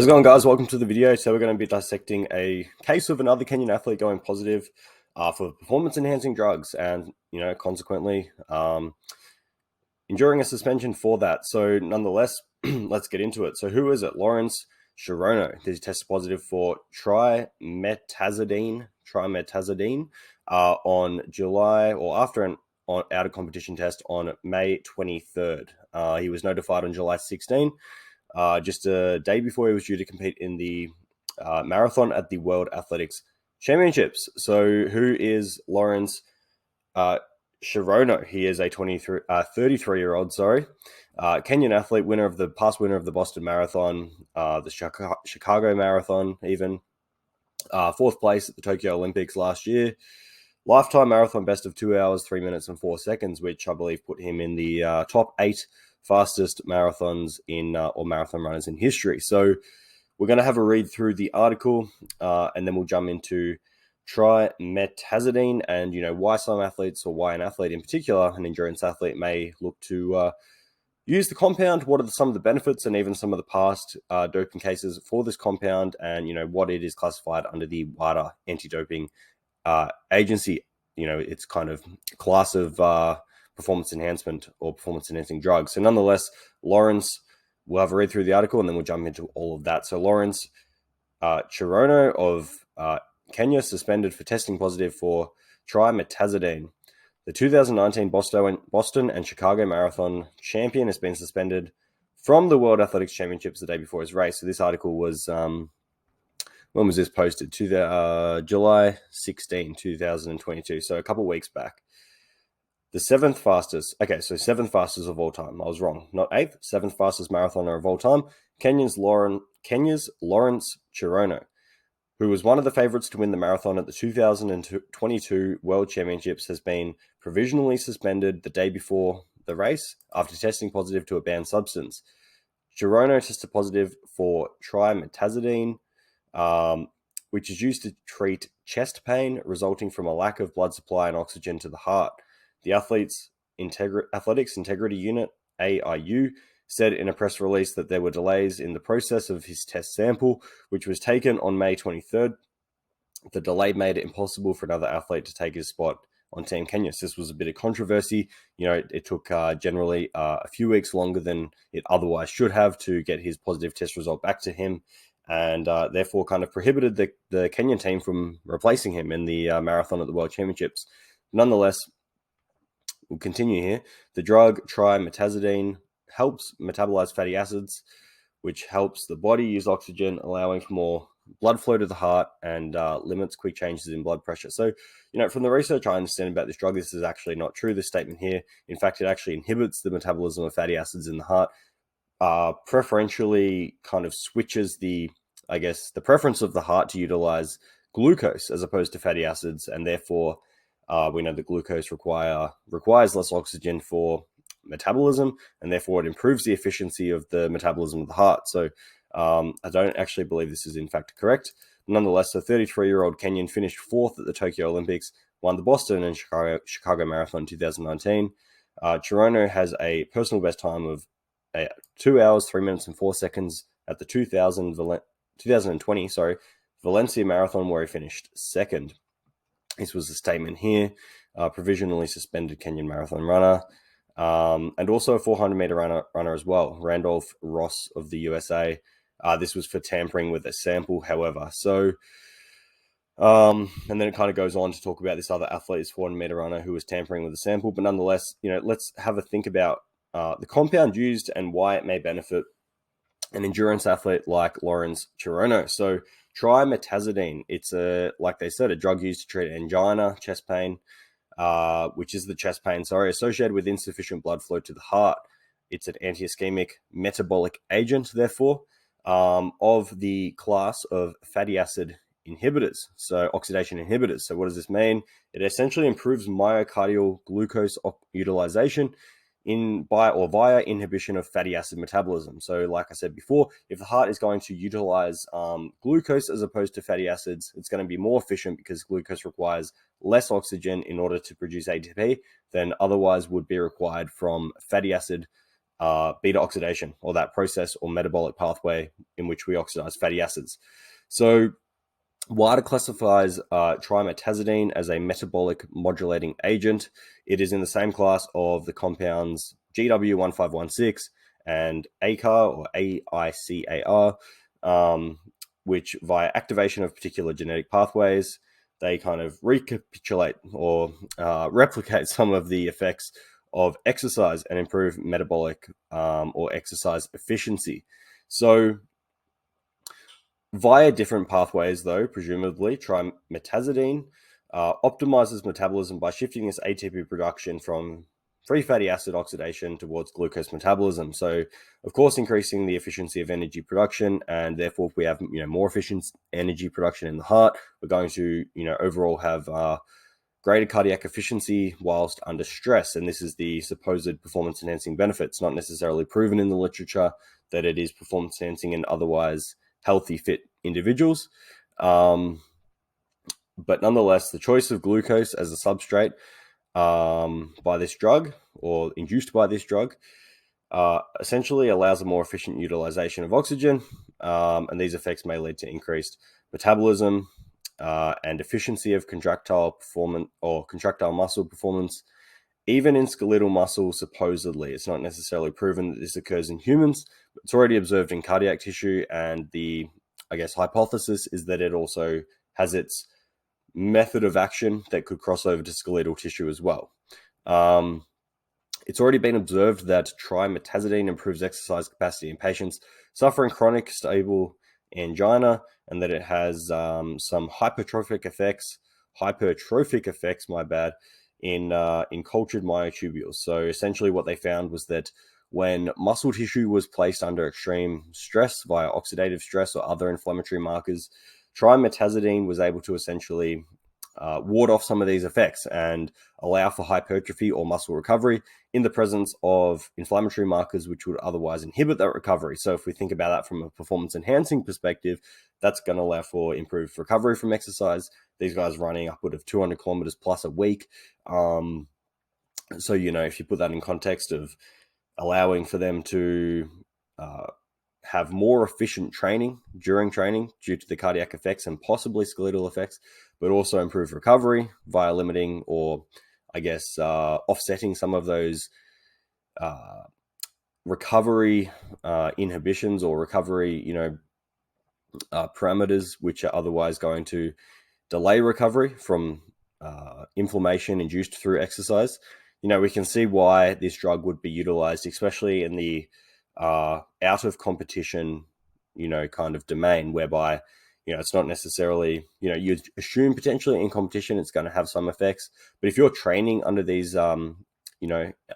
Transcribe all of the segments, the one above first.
it going, guys? Welcome to the video. So we're going to be dissecting a case of another Kenyan athlete going positive for performance-enhancing drugs and, consequently enduring a suspension for that. So nonetheless, let's get into it. So who is it? Lawrence Cherono. He tested positive for trimetazidine on July, or after an out-of-competition test on May 23rd. He was notified on July 16th. Just a day before he was due to compete in the marathon at the World Athletics Championships. So who is Lawrence Cherono? He is a 33-year-old, Kenyan athlete, past winner of the Boston Marathon, the Chicago Marathon even, fourth place at the Tokyo Olympics last year. Lifetime marathon best of 2 hours, 3 minutes and 4 seconds, which I believe put him in the top 8 fastest marathons or marathon runners in history. So we're going to have a read through the article and then we'll jump into trimetazidine and, why some athletes, or why an athlete in particular, an endurance athlete, may look to use the compound. What are some of the benefits and even some of the past doping cases for this compound, and, what it is classified under the WADA anti-doping agency, it's kind of class of performance enhancement or performance enhancing drugs. So nonetheless, Lawrence, we'll have a read through the article and then we'll jump into all of that. So Lawrence Cherono of Kenya, suspended for testing positive for trimetazidine. The 2019 Boston and Chicago Marathon champion has been suspended from the World Athletics Championships the day before his race. So this article was, when was this posted? July 16, 2022. So a couple weeks back. The seventh fastest of all time. I was wrong. Not eighth, seventh fastest marathoner of all time. Kenya's Lawrence Cherono, who was one of the favorites to win the marathon at the 2022 World Championships, has been provisionally suspended the day before the race after testing positive to a banned substance. Cherono tested positive for trimetazidine, which is used to treat chest pain resulting from a lack of blood supply and oxygen to the heart. The Athletics Integrity Unit, AIU, said in a press release that there were delays in the process of his test sample, which was taken on May 23rd. The delay made it impossible for another athlete to take his spot on Team Kenya. So this was a bit of controversy. It took generally a few weeks longer than it otherwise should have to get his positive test result back to him, and therefore kind of prohibited the Kenyan team from replacing him in the marathon at the World Championships. Nonetheless, we'll continue here. The drug trimetazidine helps metabolize fatty acids, which helps the body use oxygen, allowing for more blood flow to the heart, and limits quick changes in blood pressure. So, from the research I understand about this drug, this is actually not true, this statement here. In fact, it actually inhibits the metabolism of fatty acids in the heart, preferentially kind of switches the preference of the heart to utilize glucose as opposed to fatty acids, and therefore we know that glucose requires less oxygen for metabolism, and therefore it improves the efficiency of the metabolism of the heart. So I don't actually believe this is in fact correct. Nonetheless, a 33-year-old Kenyan finished fourth at the Tokyo Olympics, won the Boston and Chicago Marathon 2019. Cherono has a personal best time of 2 hours, 3 minutes and 4 seconds at the 2020 Valencia Marathon, where he finished second. This was a statement here. Provisionally suspended Kenyan marathon runner, and also a 400-meter runner as well, Randolph Ross of the USA. This was for tampering with a sample, however. So, and then it kind of goes on to talk about this other athlete, this 400-meter runner, who was tampering with a sample. But nonetheless, let's have a think about the compound used and why it may benefit an endurance athlete like Lawrence Cherono. So trimetazidine, it's like they said, a drug used to treat angina, chest pain, which is the chest pain, associated with insufficient blood flow to the heart. It's an anti-ischemic metabolic agent, therefore, of the class of fatty acid inhibitors, so oxidation inhibitors. So what does this mean? It essentially improves myocardial glucose utilization via inhibition of fatty acid metabolism. So like I said before, if the heart is going to utilize glucose as opposed to fatty acids, it's going to be more efficient because glucose requires less oxygen in order to produce ATP than otherwise would be required from fatty acid beta oxidation, or that process or metabolic pathway in which we oxidize fatty acids. So WIDA classifies trimetazidine as a metabolic modulating agent. It is in the same class of the compounds GW1516 and ACAR or AICAR, which via activation of particular genetic pathways, they kind of recapitulate or replicate some of the effects of exercise and improve metabolic or exercise efficiency. So via different pathways, though, presumably, trimetazidine optimizes metabolism by shifting this ATP production from free fatty acid oxidation towards glucose metabolism. So, of course, increasing the efficiency of energy production, and therefore, if we have more efficient energy production in the heart, we're going to overall have greater cardiac efficiency whilst under stress. And this is the supposed performance enhancing benefits, not necessarily proven in the literature that it is performance enhancing in otherwise healthy, fit individuals. But nonetheless, the choice of glucose as a substrate by this drug or induced by this drug essentially allows a more efficient utilization of oxygen. And these effects may lead to increased metabolism and efficiency of contractile performance or contractile muscle performance, even in skeletal muscle, supposedly. It's not necessarily proven that this occurs in humans, but it's already observed in cardiac tissue, and the, hypothesis is that it also has its method of action that could cross over to skeletal tissue as well. It's already been observed that trimetazidine improves exercise capacity in patients suffering chronic stable angina, and that it has some hypertrophic effects, in cultured myotubules. So essentially what they found was that when muscle tissue was placed under extreme stress via oxidative stress or other inflammatory markers, trimetazidine was able to essentially ward off some of these effects and allow for hypertrophy or muscle recovery in the presence of inflammatory markers which would otherwise inhibit that recovery. So if we think about that from a performance enhancing perspective, that's going to allow for improved recovery from exercise. These guys running upward of 200 kilometers plus a week. So, if you put that in context of allowing for them to have more efficient training during training due to the cardiac effects and possibly skeletal effects, but also improve recovery via limiting or offsetting some of those recovery inhibitions or recovery, parameters which are otherwise going to delay recovery from inflammation induced through exercise. We can see why this drug would be utilized, especially in the out of competition, kind of domain, whereby, it's not necessarily, you assume potentially in competition it's going to have some effects. But if you're training under these, under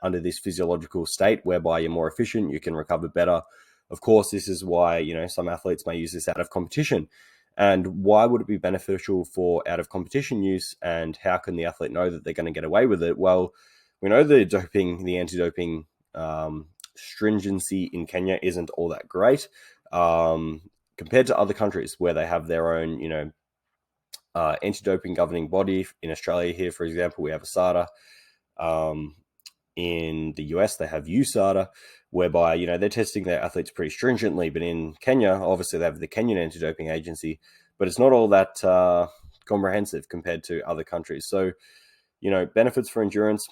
this physiological state whereby you're more efficient, you can recover better. Of course, this is why, some athletes may use this out of competition. And why would it be beneficial for out of competition use? And how can the athlete know that they're going to get away with it? Well, we know the anti-doping stringency in Kenya isn't all that great compared to other countries where they have their own, anti-doping governing body. In Australia here, for example, we have ASADA. In the US, they have USADA, whereby, they're testing their athletes pretty stringently. But in Kenya, obviously, they have the Kenyan Anti-Doping Agency, but it's not all that comprehensive compared to other countries. So, benefits for endurance,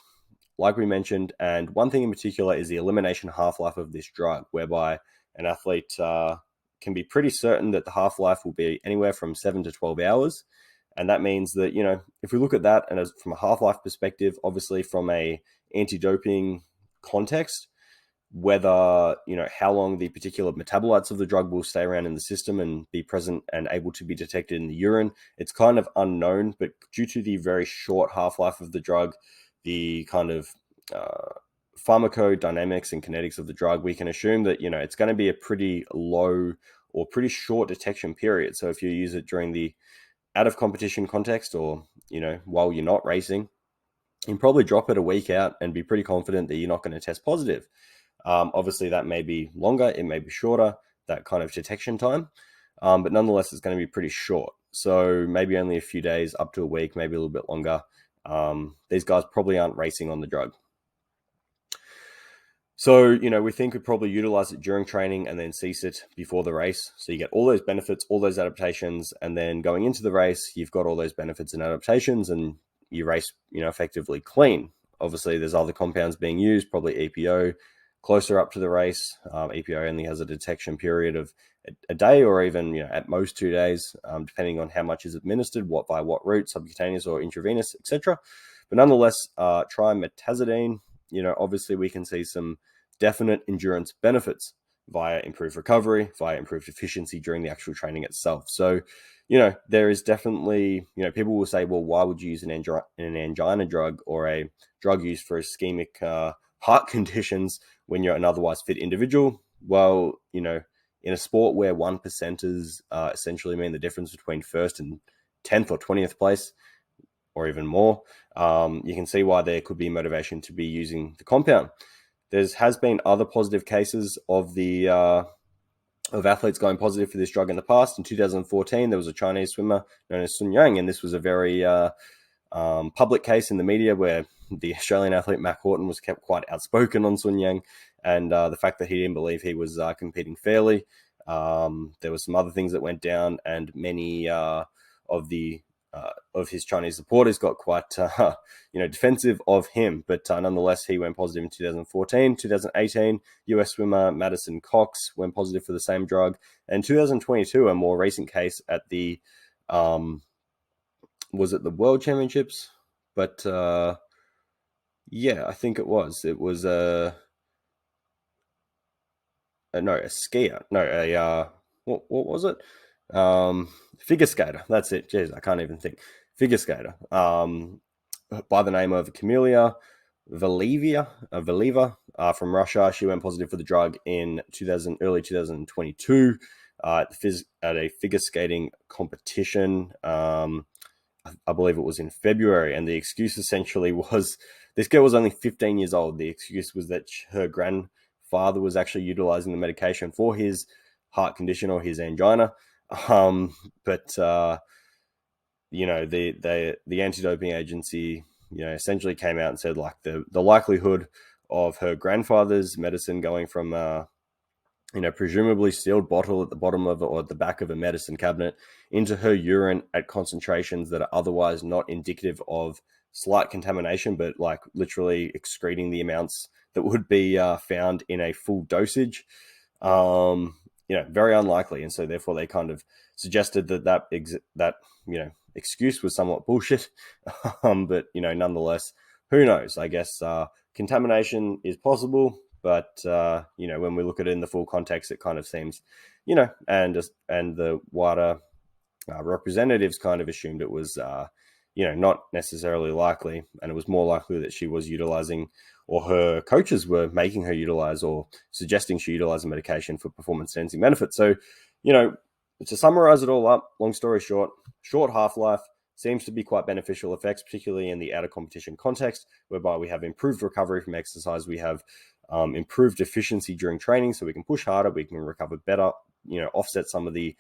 like we mentioned, and one thing in particular is the elimination half-life of this drug, whereby an athlete can be pretty certain that the half-life will be anywhere from 7 to 12 hours. And that means that, if we look at that and as from a half-life perspective, obviously from a anti-doping context, whether, how long the particular metabolites of the drug will stay around in the system and be present and able to be detected in the urine, it's kind of unknown. But due to the very short half-life of the drug, the kind of pharmacodynamics and kinetics of the drug, we can assume that, it's going to be a pretty low or pretty short detection period. So if you use it during the out of competition context or, while you're not racing, you can probably drop it a week out and be pretty confident that you're not going to test positive. Obviously, that may be longer, it may be shorter, that kind of detection time. But nonetheless, it's going to be pretty short. So maybe only a few days, up to a week, maybe a little bit longer. These guys probably aren't racing on the drug. So, we think we'd probably utilize it during training and then cease it before the race. So you get all those benefits, all those adaptations, and then going into the race, you've got all those benefits and adaptations, and you race, effectively clean. Obviously, there's other compounds being used, probably EPO, closer up to the race. EPO only has a detection period of a day or even, at most 2 days, depending on how much is administered, by what route, subcutaneous or intravenous, etc. But nonetheless, trimetazidine, obviously we can see some definite endurance benefits via improved recovery, via improved efficiency during the actual training itself. So, there is definitely, people will say, well, why would you use an angina drug or a drug used for ischemic heart conditions when you're an otherwise fit individual? Well, in a sport where 1%ers essentially mean the difference between first and 10th or 20th place, or even more, you can see why there could be motivation to be using the compound. There has been other positive cases of athletes going positive for this drug in the past. In 2014, there was a Chinese swimmer known as Sun Yang, and this was a very public case in the media where the Australian athlete Matt Horton was kept quite outspoken on Sun Yang, and the fact that he didn't believe he was competing fairly. There were some other things that went down, and many of his Chinese supporters got quite, defensive of him. But nonetheless, he went positive in 2014. 2018, US swimmer Madison Cox went positive for the same drug. And 2022, a more recent case at the, was it the World Championships? But yeah, I think it was. It was a skier. No, what was it? Figure skater. That's it. Jeez, I can't even think. Figure skater. By the name of Camelia Valieva from Russia. She went positive for the drug in early 2022 at a figure skating competition. I believe it was in February, and the excuse essentially was this girl was only 15 years old. The excuse was that her grandfather was actually utilizing the medication for his heart condition or his angina. But the anti-doping agency, essentially came out and said like the likelihood of her grandfather's medicine going from presumably sealed bottle at the bottom of it or at the back of a medicine cabinet into her urine at concentrations that are otherwise not indicative of slight contamination, but like literally excreting the amounts that would be found in a full dosage. Very unlikely. And so therefore they kind of suggested that excuse was somewhat bullshit. But, nonetheless, who knows? I guess contamination is possible, but, when we look at it in the full context, it kind of seems, and the wider representatives kind of assumed it was, not necessarily likely. And it was more likely that she was utilizing, or her coaches were making her utilize or suggesting she utilize a medication for performance-enhancing benefits. So, to summarize it all up, long story short half-life, seems to be quite beneficial effects, particularly in the out-of-competition context, whereby we have improved recovery from exercise, we have improved efficiency during training, so we can push harder, we can recover better, offset some of the,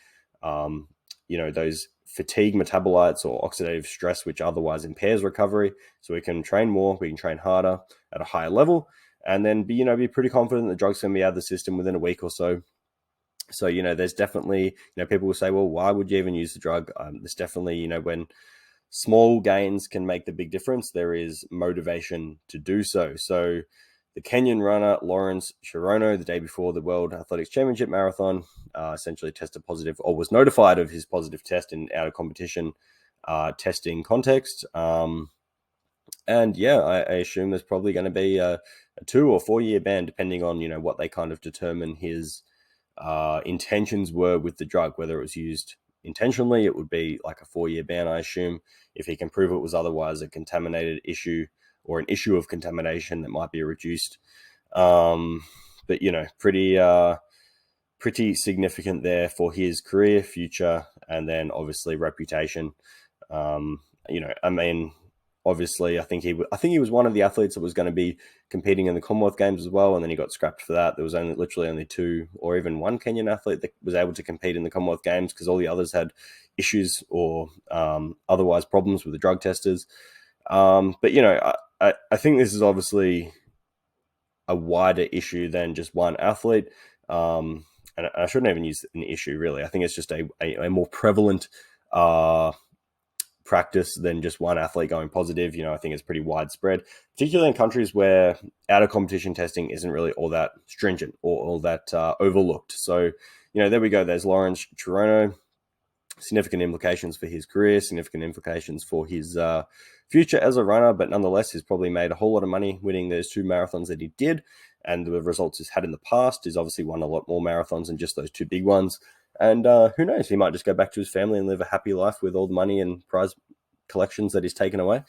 those fatigue metabolites or oxidative stress, which otherwise impairs recovery. So we can train more, we can train harder at a higher level, and then be pretty confident the drug's going to be out of the system within a week or so. So, there's definitely, people will say, well, why would you even use the drug? There's definitely, when small gains can make the big difference, there is motivation to do so. So the Kenyan runner, Lawrence Cherono, the day before the World Athletics Championship Marathon, essentially tested positive, or was notified of his positive test in out-of-competition testing context. And yeah, I assume there's probably going to be a 2 or 4 year ban, depending on, what they kind of determine his intentions were with the drug. Whether it was used intentionally, it would be like a 4 year ban, I assume. If he can prove it was otherwise a contaminated issue or an issue of contamination, that might be reduced. But pretty significant there for his career, future, and then obviously reputation. Obviously, I think he was one of the athletes that was going to be competing in the Commonwealth Games as well, and then he got scrapped for that. There was literally only 2 or even 1 Kenyan athlete that was able to compete in the Commonwealth Games because all the others had issues or otherwise problems with the drug testers. But I think this is obviously a wider issue than just one athlete. And I shouldn't even use an issue, really. I think it's just a more prevalent practice than just one athlete going positive. I think it's pretty widespread, particularly in countries where out of competition testing isn't really all that stringent or all that overlooked. So, there we go. There's Lawrence Cherono. Significant implications for his career, significant implications for his future as a runner, but nonetheless, he's probably made a whole lot of money winning those 2 marathons that he did, and the results he's had in the past. He's obviously won a lot more marathons than just those 2 big ones, and who knows, he might just go back to his family and live a happy life with all the money and prize collections that he's taken away.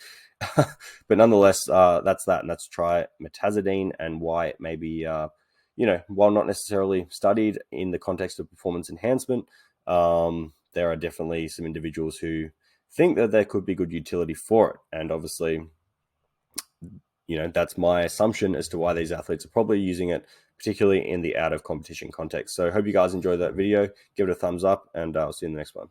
But nonetheless, that's that, and that's TRIMETAZIDINE, and why it may be, while not necessarily studied in the context of performance enhancement, there are definitely some individuals who think that there could be good utility for it. And obviously, that's my assumption as to why these athletes are probably using it, particularly in the out of competition context. So I hope you guys enjoyed that video. Give it a thumbs up, and I'll see you in the next one.